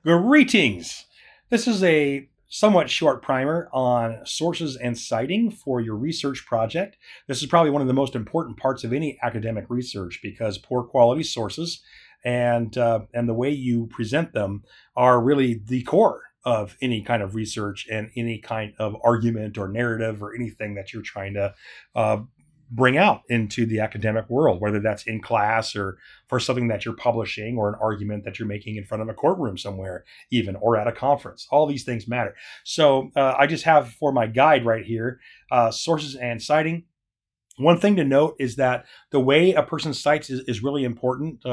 Greetings! This is a somewhat short primer on sources and citing for your research project. This is probably one of the most important parts of any academic research because poor quality sources and the way you present them are really the core of any kind of research and any kind of argument or narrative or anything that you're trying to uh, bring out into the academic world, whether that's in class or for something that you're publishing or an argument that you're making in front of a courtroom somewhere, even or at a conference. All these things matter. So I just have for my guide right here sources and citing. One thing to note is that the way a person cites is really important.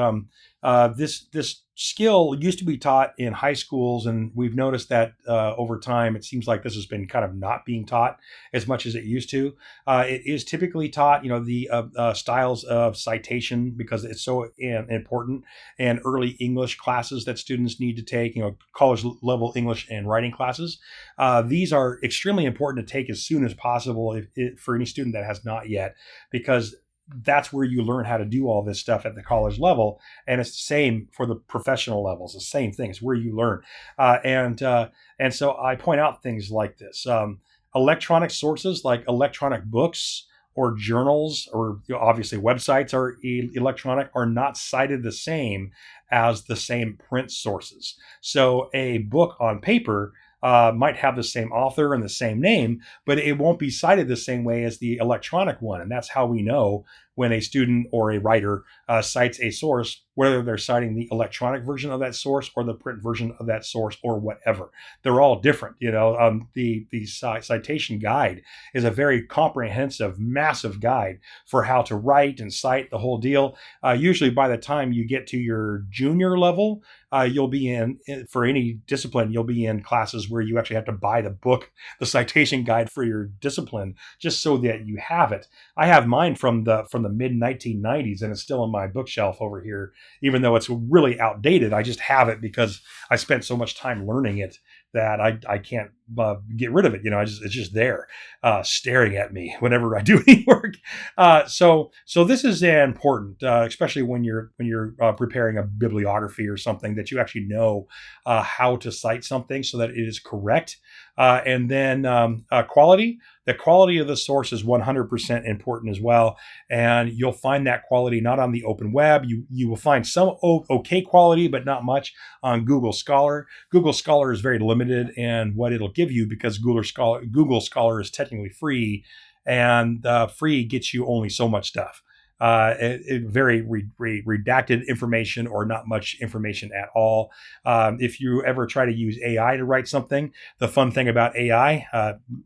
This skill used to be taught in high schools, and we've noticed that over time, it seems like this has been kind of not being taught as much as it used to. It is typically taught, the styles of citation because it's so important, and early English classes that students need to take, college level English and writing classes. These are extremely important to take as soon as possible for any student that has not yet, because that's where you learn how to do all this stuff at the college level, and it's the same for the professional levels. The same thing. It's where you learn, and so I point out things like this: electronic sources like electronic books or journals, or obviously websites are electronic, are not cited the same as the same print sources. So a book on paper might have the same author and the same name, but it won't be cited the same way as the electronic one. And that's how we know when a student or a writer cites a source, whether they're citing the electronic version of that source or the print version of that source or whatever. They're all different. The citation guide is a very comprehensive, massive guide for how to write and cite the whole deal. Usually by the time you get to your junior level, you'll be for any discipline, you'll be in classes where you actually have to buy the book, the citation guide for your discipline, just so that you have it. I have mine from the mid 1990s, and it's still on my bookshelf over here, even though it's really outdated. I just have it because I spent so much time learning it that I can't get rid of it. It's just there, staring at me whenever I do any work. So this is important, especially when you're preparing a bibliography or something, that you actually know how to cite something so that it is correct. And then quality. The quality of the source is 100% important as well. And you'll find that quality not on the open web. You will find some okay quality, but not much on Google Scholar. Google Scholar is very limited in what it'll give you because Google Scholar is technically free, and free gets you only so much stuff. Very redacted information or not much information at all. If you ever try to use AI to write something, the fun thing about AI,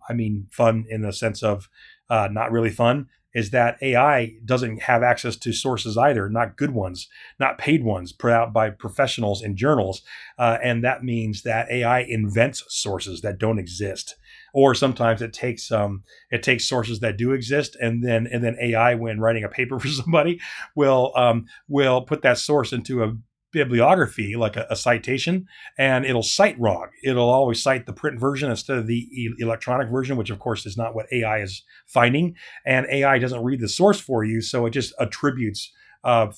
I mean fun in the sense of not really fun, is that AI doesn't have access to sources either, not good ones, not paid ones put out by professionals in journals. And that means that AI invents sources that don't exist. Or sometimes it takes sources that do exist, and then AI, when writing a paper for somebody, will put that source into a bibliography, like a citation, and it'll cite wrong. It'll always cite the print version instead of the electronic version, which of course is not what AI is finding. And AI doesn't read the source for you, so it just attributes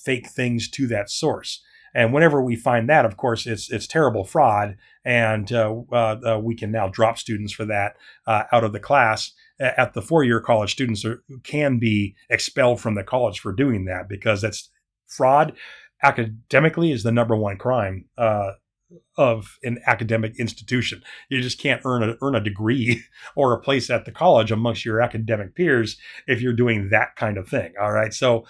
fake things to that source. And whenever we find that, of course, it's terrible fraud, and we can now drop students for that out of the class. At the four-year college, students can be expelled from the college for doing that, because that's fraud. Academically is the number one crime of an academic institution. You just can't earn a degree or a place at the college amongst your academic peers if you're doing that kind of thing. All right. So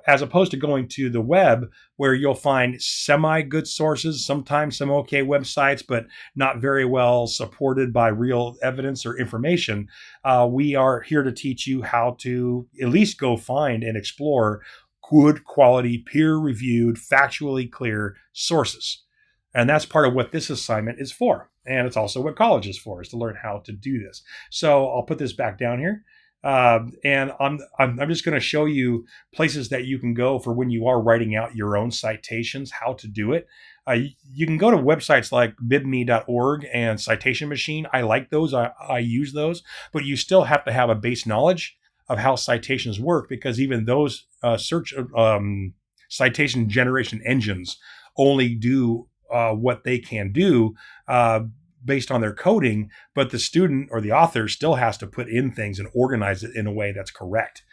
as opposed to going to the web, where you'll find semi-good sources, sometimes some okay websites, but not very well supported by real evidence or information, we are here to teach you how to at least go find and explore good quality, peer-reviewed, factually clear sources. And that's part of what this assignment is for. And it's also what college is for, is to learn how to do this. So I'll put this back down here. And I'm just going to show you places that you can go for when you are writing out your own citations, how to do it. You can go to websites like bibme.org and Citation Machine. I like those. I use those. But you still have to have a base knowledge of how citations work, because even those search citation generation engines only do what they can do based on their coding, but the student or the author still has to put in things and organize it in a way that's correct.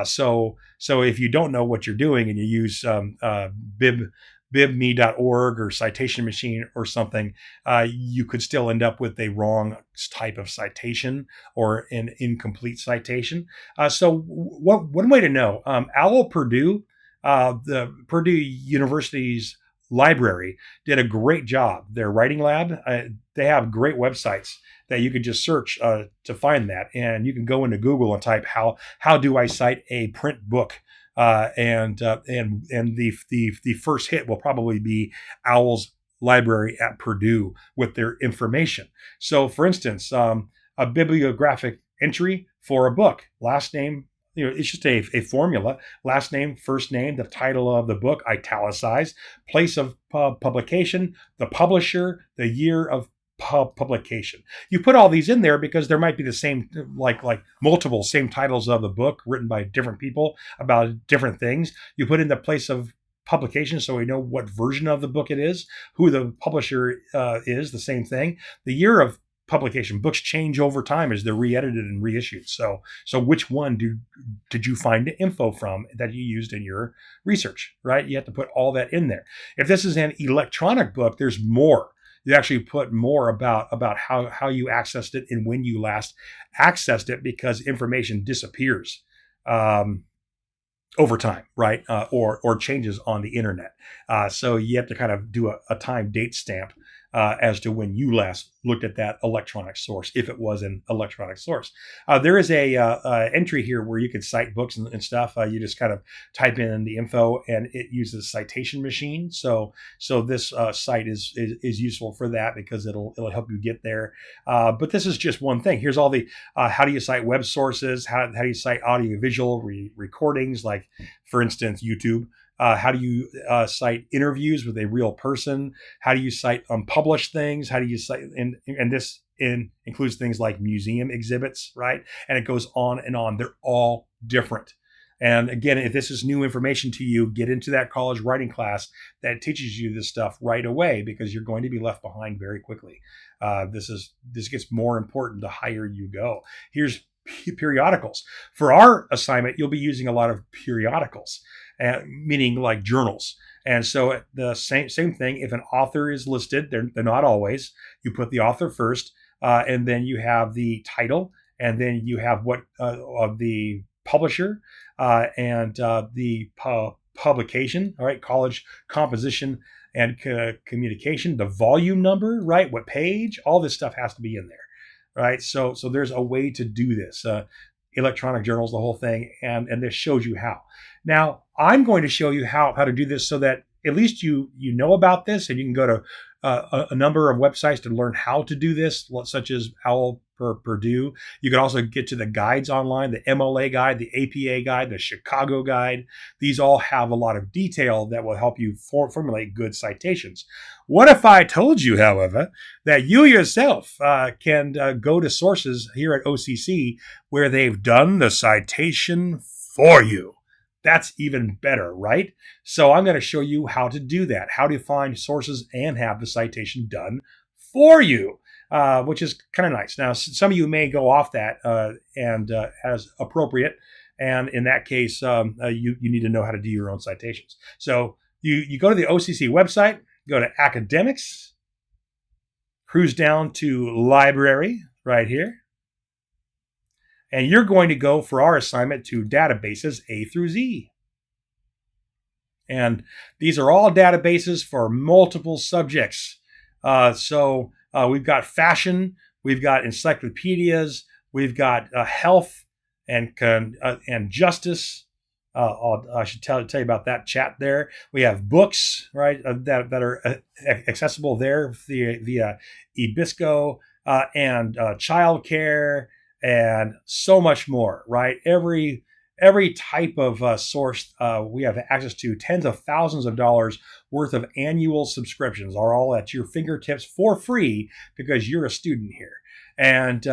So if you don't know what you're doing and you use bibme.org or Citation Machine or something, you could still end up with a wrong type of citation or an incomplete citation. So one way to know, OWL Purdue, the Purdue University's library did a great job. Their writing lab, they have great websites that you could just search to find that, and you can go into Google and type how do I cite a print book, and the first hit will probably be OWL's library at Purdue with their information. So, for instance, a bibliographic entry for a book, last name. It's just a formula: last name, first name, the title of the book, italicized, place of publication, the publisher, the year of publication. You put all these in there because there might be the same, like multiple same titles of the book written by different people about different things. You put in the place of publication so we know what version of the book it is, who the publisher is, the same thing. The year of publication. Books change over time as they're re-edited and reissued. So which one did you find info from that you used in your research, right? You have to put all that in there. If this is an electronic book, there's more. You actually put more about how you accessed it and when you last accessed it, because information disappears over time, right? Or changes on the internet. So you have to kind of do a time date stamp as to when you last looked at that electronic source, if it was an electronic source. There is a entry here where you can cite books and stuff. You just kind of type in the info, and it uses Citation Machine. So this site is useful for that because it'll help you get there. But this is just one thing. Here's all the how do you cite web sources? How do you cite audiovisual recordings, like for instance YouTube? How do you cite interviews with a real person? How do you cite unpublished things? How do you cite, and this includes things like museum exhibits, right? And it goes on and on. They're all different. And again, if this is new information to you, get into that college writing class that teaches you this stuff right away, because you're going to be left behind very quickly. This gets more important the higher you go. Here's periodicals. For our assignment, you'll be using a lot of periodicals, meaning like journals. And so the same thing, if an author is listed, they're not always, you put the author first, and then you have the title, and then you have what of the publisher, and the publication, all right, college composition and communication, the volume number, right, what page, all this stuff has to be in there. Right, so there's a way to do this. Electronic journals, the whole thing, and this shows you how. Now, I'm going to show you how to do this so that at least you know about this, and you can go to a number of websites to learn how to do this, such as OWL Purdue. You can also get to the guides online, the MLA guide, the APA guide, the Chicago guide. These all have a lot of detail that will help you formulate good citations. What if I told you, however, that you yourself can go to sources here at OCC where they've done the citation for you? That's even better, right? So I'm going to show you how to do that, how to find sources and have the citation done for you, which is kind of nice. Now, some of you may go off that and as appropriate. And in that case, you need to know how to do your own citations. So you go to the OCC website, go to academics, cruise down to library right here. And you're going to go for our assignment to databases A through Z. And these are all databases for multiple subjects. So we've got fashion, we've got encyclopedias, we've got health and justice. I should tell you about that chat there. We have books, right, that are accessible there via eBisco, and childcare, and so much more, right? Every type of source we have access to. Tens of thousands of dollars worth of annual subscriptions are all at your fingertips for free because you're a student here. And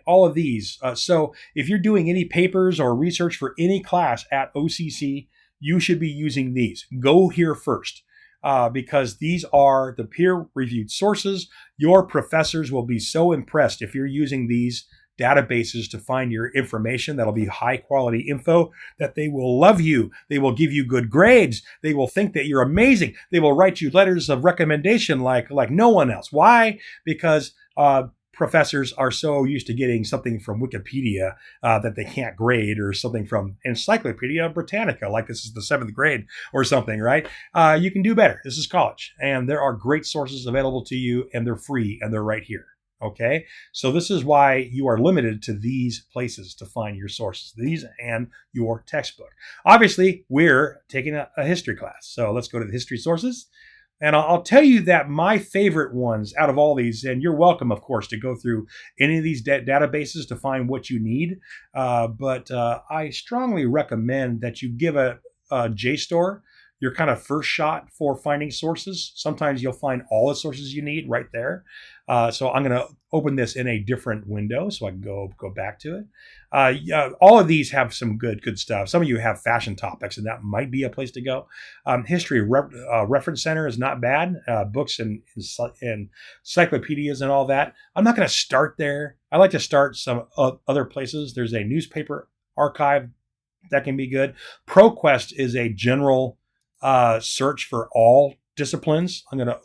all of these. So if you're doing any papers or research for any class at OCC, you should be using these. Go here first. because these are the peer-reviewed sources. Your professors will be so impressed if you're using these databases to find your information. That'll be high quality info that they will love you. They will give you good grades. They will think that you're amazing. They will write you letters of recommendation like no one else. Why? Because professors are so used to getting something from Wikipedia that they can't grade, or something from Encyclopedia Britannica, like this is the 7th grade or something, right? You can do better. This is college, and there are great sources available to you, and they're free, and they're right here. Okay, so this is why you are limited to these places to find your sources, these and your textbook. Obviously, we're taking a history class, so let's go to the history sources. And I'll tell you that my favorite ones out of all these, and you're welcome, of course, to go through any of these databases to find what you need, but I strongly recommend that you give a JSTOR your kind of first shot for finding sources. Sometimes you'll find all the sources you need right there. So I'm going to open this in a different window so I can go back to it. All of these have some good stuff. Some of you have fashion topics, and that might be a place to go. History Reference Center is not bad. Books and encyclopedias and all that. I'm not going to start there. I like to start some other places. There's a newspaper archive that can be good. ProQuest is a general search for all disciplines. I'm going to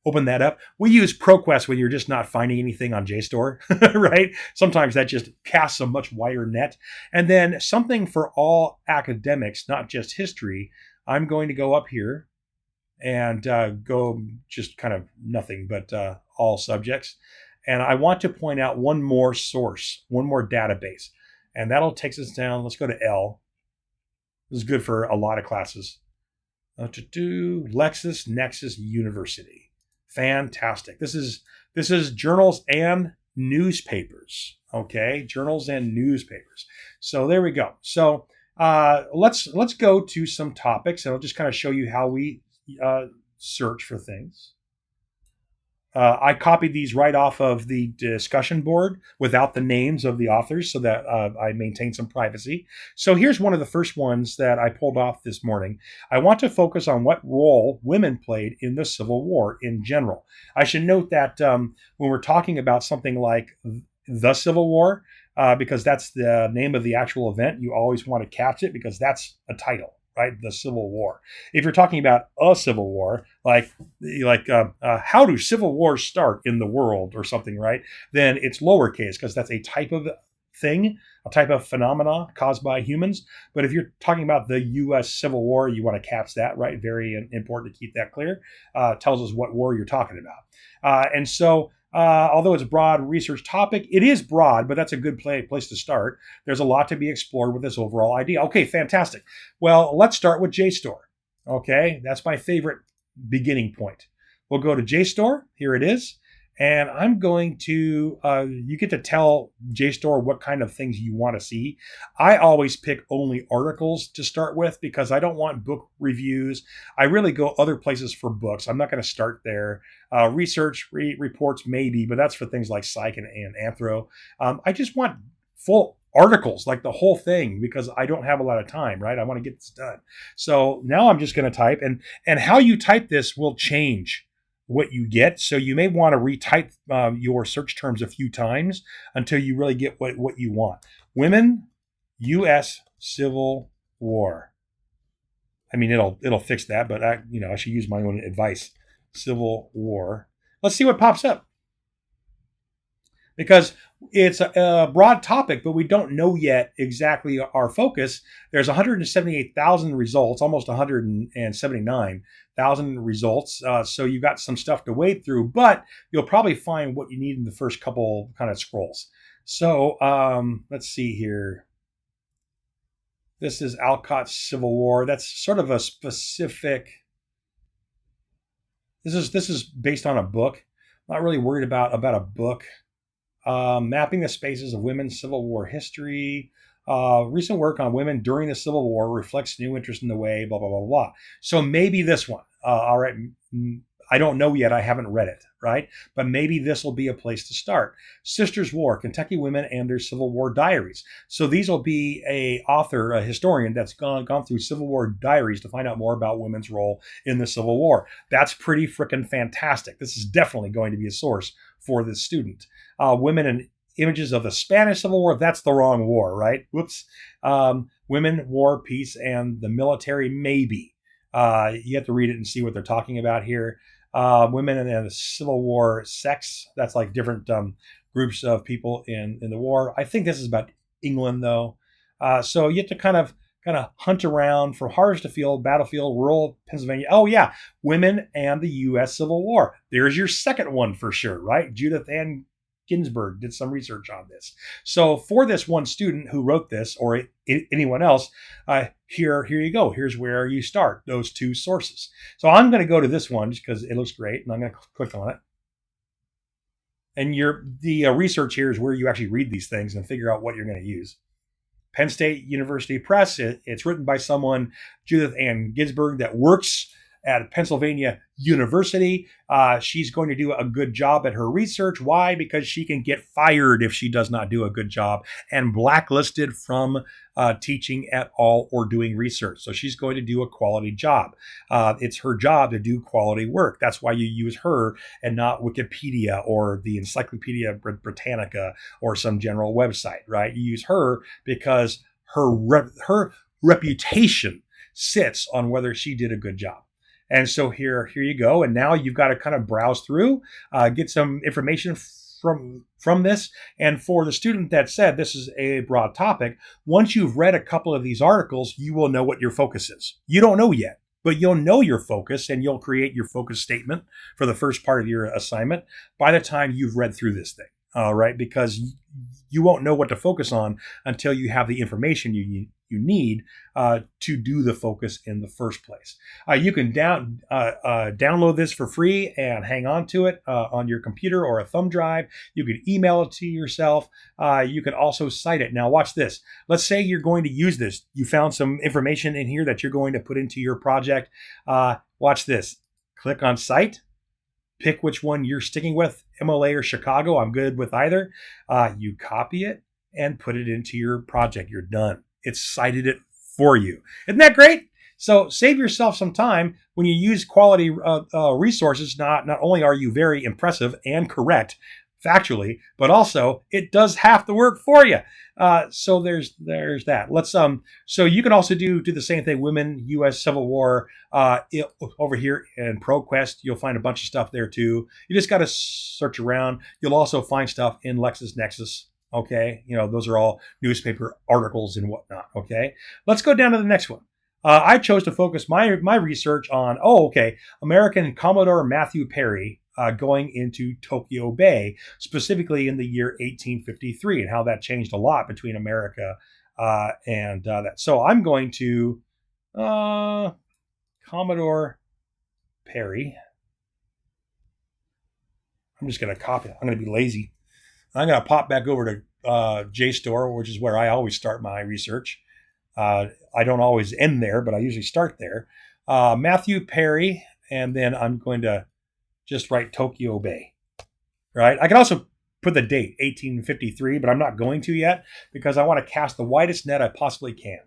open that up. We use ProQuest when you're just not finding anything on JSTOR, right? Sometimes that just casts a much wider net. And then something for all academics, not just history. I'm going to go up here and go just kind of nothing but all subjects. And I want to point out one more source, one more database. And that'll take us down. Let's go to L. This is good for a lot of classes. LexisNexis University. Fantastic. This is journals and newspapers. Okay, journals and newspapers. So there we go. So let's go to some topics, and I'll just kind of show you how we search for things. I copied these right off of the discussion board without the names of the authors so that I maintain some privacy. So here's one of the first ones that I pulled off this morning. I want to focus on what role women played in the Civil War in general. I should note that when we're talking about something like the Civil War, because that's the name of the actual event, you always want to catch it because that's a title. Right, the Civil War. If you're talking about a civil war, like how do civil wars start in the world or something, right? Then it's lowercase because that's a type of thing, a type of phenomena caused by humans. But if you're talking about the U.S. Civil War, you want to catch that, right? Very important to keep that clear. Tells us what war you're talking about. And so although it's a broad research topic, it is broad, but that's a good place to start. There's a lot to be explored with this overall idea. Okay, fantastic. Well, let's start with JSTOR. Okay, that's my favorite beginning point. We'll go to JSTOR. Here it is. And I'm going to, you get to tell JSTOR what kind of things you want to see. I always pick only articles to start with because I don't want book reviews. I really go other places for books. I'm not going to start there. Research reports maybe, but that's for things like Psych and Anthro. I just want full articles, like the whole thing, because I don't have a lot of time, right? I want to get this done. So now I'm just going to type, and how you type this will change what you get. So you may want to retype your search terms a few times until you really get what you want. Women, U.S. Civil War. I mean, it'll fix that, but I should use my own advice. Civil War. Let's see what pops up. Because it's a broad topic, but we don't know yet exactly our focus. There's 178,000 results, almost 179,000 results. So you've got some stuff to wade through, but you'll probably find what you need in the first couple kind of scrolls. So let's see here. This is Alcott's Civil War. That's sort of a specific. This is based on a book. I'm not really worried about a book. Mapping the spaces of women's Civil War history. Recent work on women during the Civil War reflects new interest in the way, blah, blah, blah, blah. So maybe this one. All right. I don't know yet. I haven't read it, right? But maybe this will be a place to start. Sisters War, Kentucky Women and Their Civil War Diaries. So these will be a author, a historian that's gone through Civil War diaries to find out more about women's role in the Civil War. That's pretty freaking fantastic. This is definitely going to be a source for this student. Women and Images of the Spanish Civil War. That's the wrong war, right? Whoops. Women, War, Peace, and the Military, maybe. You have to read it and see what they're talking about here. Women and the Civil War, sex. That's like different groups of people in the war. I think this is about England, though. So you have to kind of hunt around from Hardersfield, battlefield, rural Pennsylvania. Oh yeah, women and the U.S. Civil War. There's your second one for sure, right? Judith Ann Ginsburg did some research on this. So for this one student who wrote this, or anyone else, here you go. Here's where you start, those two sources. So I'm going to go to this one just because it looks great, and I'm going to click on it. And the research here is where you actually read these things and figure out what you're going to use. Penn State University Press. It's written by someone, Judith Ann Ginsburg, that works at Pennsylvania University. She's going to do a good job at her research. Why? Because she can get fired if she does not do a good job and blacklisted from teaching at all or doing research. So she's going to do a quality job. It's her job to do quality work. That's why you use her and not Wikipedia or the Encyclopedia Britannica or some general website, right? You use her because her reputation sits on whether she did a good job. And so here you go. And now you've got to kind of browse through, get some information from this. And for the student that said this is a broad topic, once you've read a couple of these articles, you will know what your focus is. You don't know yet, but you'll know your focus and you'll create your focus statement for the first part of your assignment by the time you've read through this thing. All right, because you won't know what to focus on until you have the information you need to do the focus in the first place. You can download this for free and hang on to it on your computer or a thumb drive. You can email it to yourself. You can also cite it. Now watch this. Let's say you're going to use this. You found some information in here that you're going to put into your project. Watch this. Click on Cite. Pick which one you're sticking with, MLA or Chicago. I'm good with either. You copy it and put it into your project. You're done. It's cited it for you. Isn't that great? So save yourself some time when you use quality resources. Not only are you very impressive and correct factually, but also it does half the work for you. So there's that. Let's so you can also do the same thing. Women, U.S. Civil War, over here in ProQuest, you'll find a bunch of stuff there too. You just got to search around. You'll also find stuff in LexisNexis. Okay, those are all newspaper articles and whatnot. Okay, let's go down to the next one. I chose to focus my research on American Commodore Matthew Perry. Going into Tokyo Bay, specifically in the year 1853, and how that changed a lot between America and that. So I'm going to Commodore Perry. I'm just going to copy it. I'm going to be lazy. I'm going to pop back over to JSTOR, which is where I always start my research. I don't always end there, but I usually start there. Matthew Perry, and then I'm going to just write Tokyo Bay, right? I can also put the date, 1853, but I'm not going to yet because I want to cast the widest net I possibly can.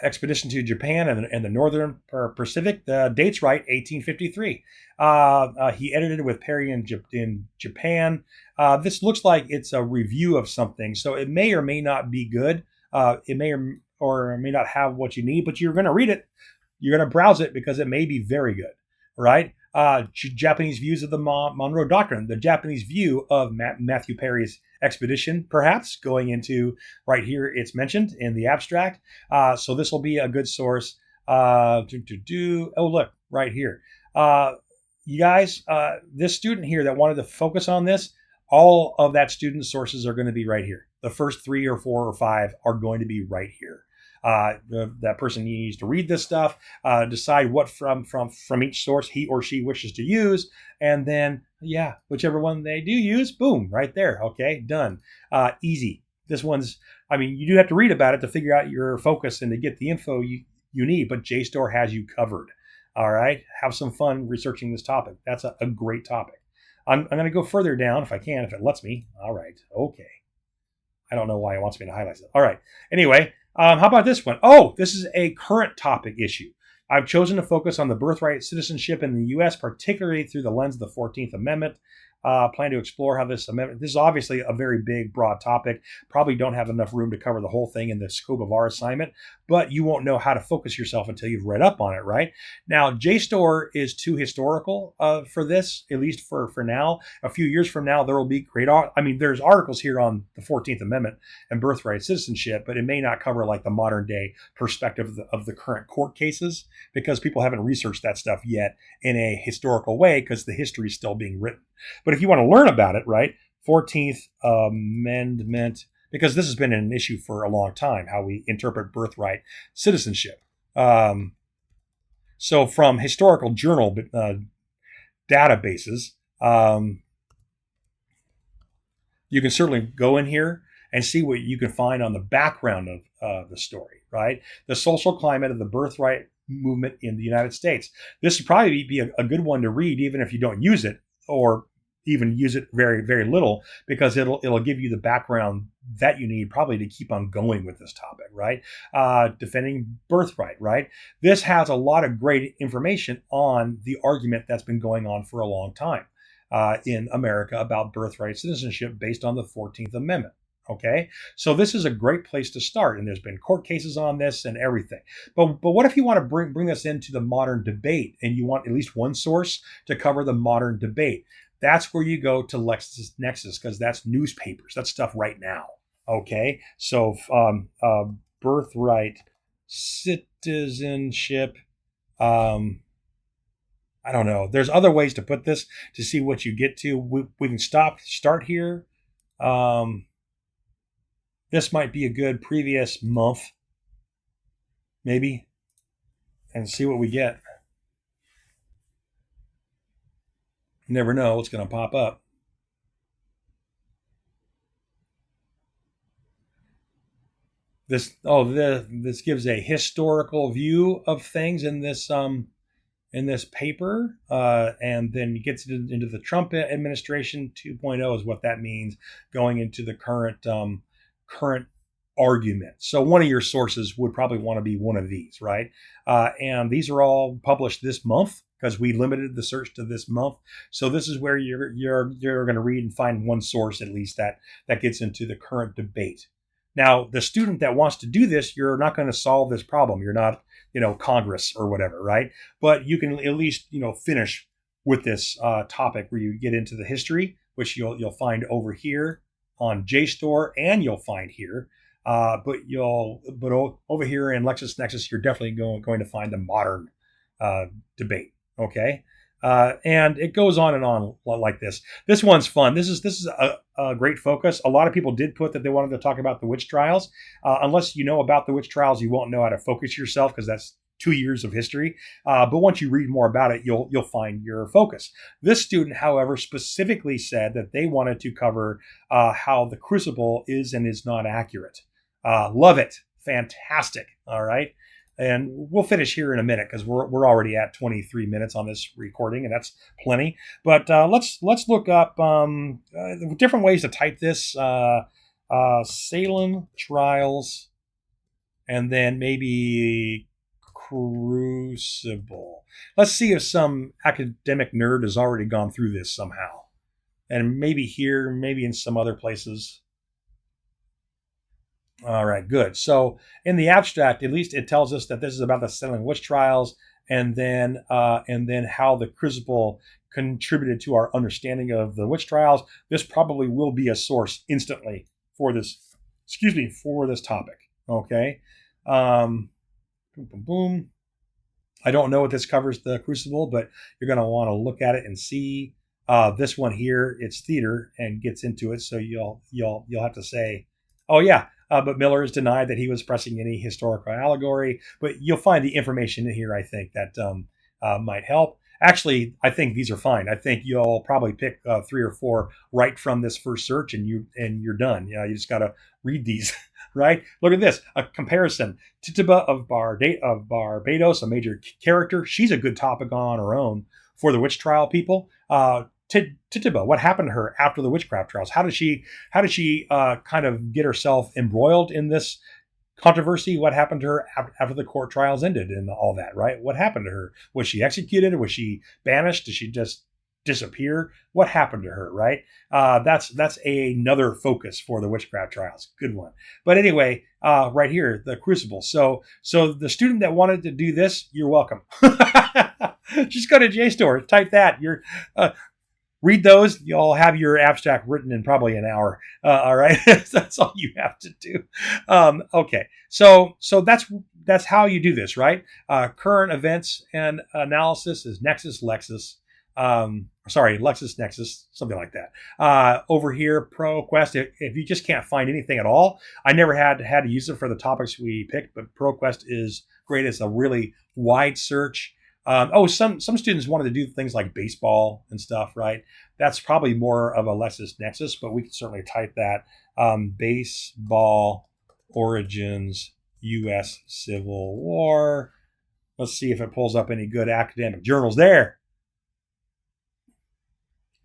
Expedition to Japan and the Northern Pacific, the date's right, 1853. He edited it with Perry in Japan. This looks like it's a review of something, so it may or may not be good. It may or may not have what you need, but you're going to read it. You're going to browse it because it may be very good, right? Japanese views of the Monroe Doctrine, the Japanese view of Matthew Perry's expedition, perhaps going into right here. It's mentioned in the abstract. So this will be a good source. Oh, look, right here. You guys, this student here that wanted to focus on this, all of that student's sources are going to be right here. The first 3 or 4 or 5 are going to be right here. That person needs to read this stuff, decide what from each source he or she wishes to use, and then, whichever one they do use, boom, right there. Okay, done. Easy. This one's, you do have to read about it to figure out your focus and to get the info you need, but JSTOR has you covered. All right, have some fun researching this topic. That's a great topic. I'm going to go further down if I can, if it lets me. All right, okay. I don't know why it wants me to highlight it. All right. Anyway, how about this one? Oh, this is a current topic issue. I've chosen to focus on the birthright citizenship in the U.S., particularly through the lens of the 14th Amendment. Plan to explore how this amendment, this is obviously a very big, broad topic. Probably don't have enough room to cover the whole thing in the scope of our assignment, but you won't know how to focus yourself until you've read up on it, right? Now, JSTOR is too historical for this, at least for now. A few years from now, there will be great, there's articles here on the 14th Amendment and birthright citizenship, but it may not cover like the modern day perspective of the current court cases because people haven't researched that stuff yet in a historical way because the history is still being written. But if you want to learn about it, right, 14th Amendment, because this has been an issue for a long time, how we interpret birthright citizenship. So from historical journal databases, you can certainly go in here and see what you can find on the background of the story, right? The social climate of the birthright movement in the United States. This would probably be a good one to read, even if you don't use it or even use it very, very little, because it'll give you the background that you need probably to keep on going with this topic, right? Defending birthright, right? This has a lot of great information on the argument that's been going on for a long time in America about birthright citizenship based on the 14th Amendment. Okay, so this is a great place to start, and there's been court cases on this and everything. But what if you want to bring this into the modern debate, and you want at least one source to cover the modern debate? That's where you go to LexisNexis, because that's newspapers. That's stuff right now. Okay, so birthright citizenship. I don't know. There's other ways to put this to see what you get to. We can start here. This might be a good previous month, maybe, and see what we get. You never know what's going to pop up. This gives a historical view of things in this paper, and then gets into the Trump administration 2.0 is what that means, going into the current argument. So one of your sources would probably want to be one of these, right? And these are all published this month because we limited the search to this month. So this is where you're going to read and find one source at least that gets into the current debate. Now, the student that wants to do this, you're not going to solve this problem. You're not, Congress or whatever, right? But you can at least, finish with this topic where you get into the history, which you'll find over here on JSTOR, and you'll find here. But over here in LexisNexis, you're definitely going to find the modern debate. Okay, and it goes on and on like this. This one's fun. This is a great focus. A lot of people did put that they wanted to talk about the witch trials. Unless you know about the witch trials, you won't know how to focus yourself because that's 2 years of history. But once you read more about it, you'll find your focus. This student, however, specifically said that they wanted to cover how the crucible is and is not accurate. Love it. Fantastic. All right. And we'll finish here in a minute because we're already at 23 minutes on this recording, and that's plenty. But let's look up different ways to type this. Salem trials, and then maybe crucible. Let's see if some academic nerd has already gone through this somehow, and maybe here, maybe in some other places. All right, good. So in the abstract, at least it tells us that this is about the Salem witch trials, and then how the crucible contributed to our understanding of the witch trials. This probably will be a source instantly for this. For this topic. Okay. Boom, boom, boom. I don't know if this covers the crucible, but you're going to want to look at it and see. This one here, it's theater and gets into it, so you'll have to say, oh yeah. But Miller has denied that he was pressing any historical allegory. But you'll find the information in here, I think, that might help. Actually, I think these are fine. I think you'll probably pick 3 or 4 right from this first search, and you're done. You just got to read these right? Look at this, a comparison. Tituba of Barbados, a major character. She's a good topic on her own for the witch trial people. Tituba, what happened to her after the witchcraft trials? How did she kind of get herself embroiled in this controversy? What happened to her after the court trials ended and all that, right? What happened to her? Was she executed? Was she banished? Did she just disappear? What happened to her, right? That's another focus for the witchcraft trials. Good one. But anyway, right here, the crucible. So the student that wanted to do this, you're welcome. Just go to JSTOR, type that. Read those. You'll have your abstract written in probably an hour. All right, that's all you have to do. Okay, so that's how you do this, right? Current events and analysis is Nexus Lexis. LexisNexis, something like that. Over here, ProQuest. If you just can't find anything at all, I never had to use it for the topics we picked, but ProQuest is great. It's a really wide search. Some students wanted to do things like baseball and stuff, right? That's probably more of a LexisNexis, but we can certainly type that. Baseball origins, U.S. Civil War. Let's see if it pulls up any good academic journals there.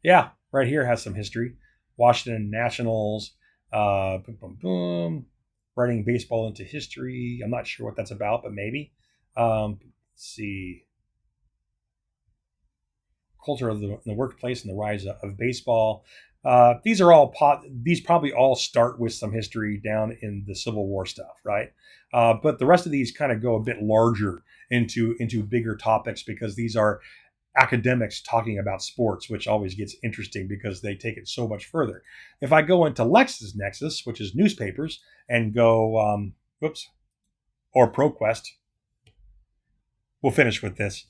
Yeah, right here has some history. Washington Nationals, boom, boom, boom. Writing baseball into history. I'm not sure what that's about, but maybe. Let's see. Culture of the workplace and the rise of baseball. These probably all start with some history down in the Civil War stuff, right? But the rest of these kind of go a bit larger into bigger topics because these are academics talking about sports, which always gets interesting because they take it so much further. If I go into LexisNexis, which is newspapers, and go, or ProQuest, we'll finish with this.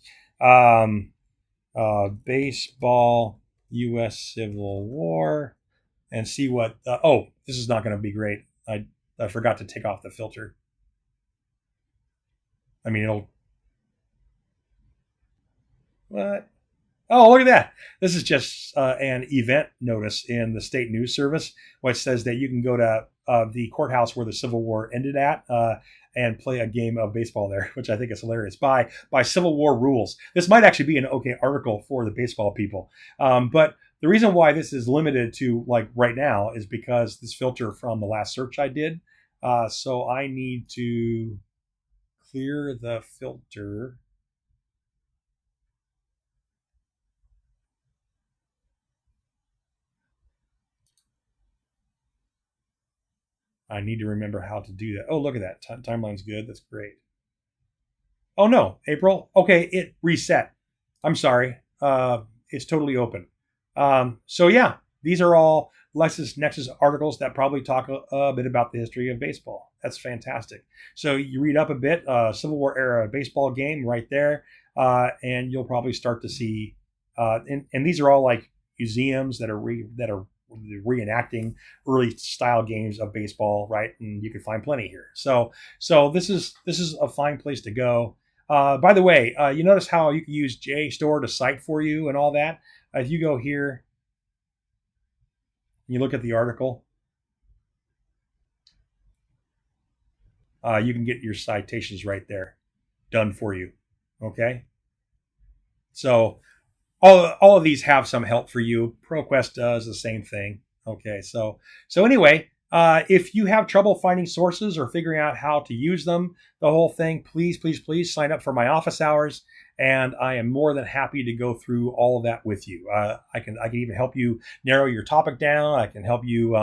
Baseball, U.S. Civil War, and see what. This is not going to be great. I forgot to take off the filter. I mean, it'll. What? Oh, look at that. This is just an event notice in the state news service, which says that you can go to the courthouse where the Civil War ended at and play a game of baseball there, which I think is hilarious, by Civil War rules. This might actually be an okay article for the baseball people. But the reason why this is limited to like right now is because this filter from the last search I did. So I need to clear the filter. I need to remember how to do that. Oh, look at that. Timeline's good. That's great. Oh, no. April? Okay, it reset. I'm sorry. It's totally open. So, yeah, these are all LexisNexis articles that probably talk a bit about the history of baseball. That's fantastic. So you read up a bit, Civil War era baseball game right there, and you'll probably start to see, and these are all like museums that are reenacting early style games of baseball, right? And you can find plenty here. So this is a fine place to go. By the way, you notice how you can use JSTOR to cite for you and all that. If you go here, you look at the article, you can get your citations right there, done for you. Okay. So all of these have some help for you. ProQuest does the same thing. Okay, so anyway, if you have trouble finding sources or figuring out how to use them, the whole thing, please sign up for my office hours, and I am more than happy to go through all of that with you. I can even help you narrow your topic down. I can help you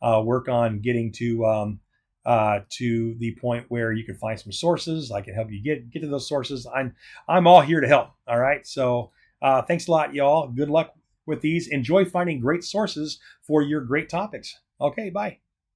work on getting to the point where you can find some sources. I can help you get to those sources. I'm all here to help. All right, so. Thanks a lot, y'all. Good luck with these. Enjoy finding great sources for your great topics. Okay, bye.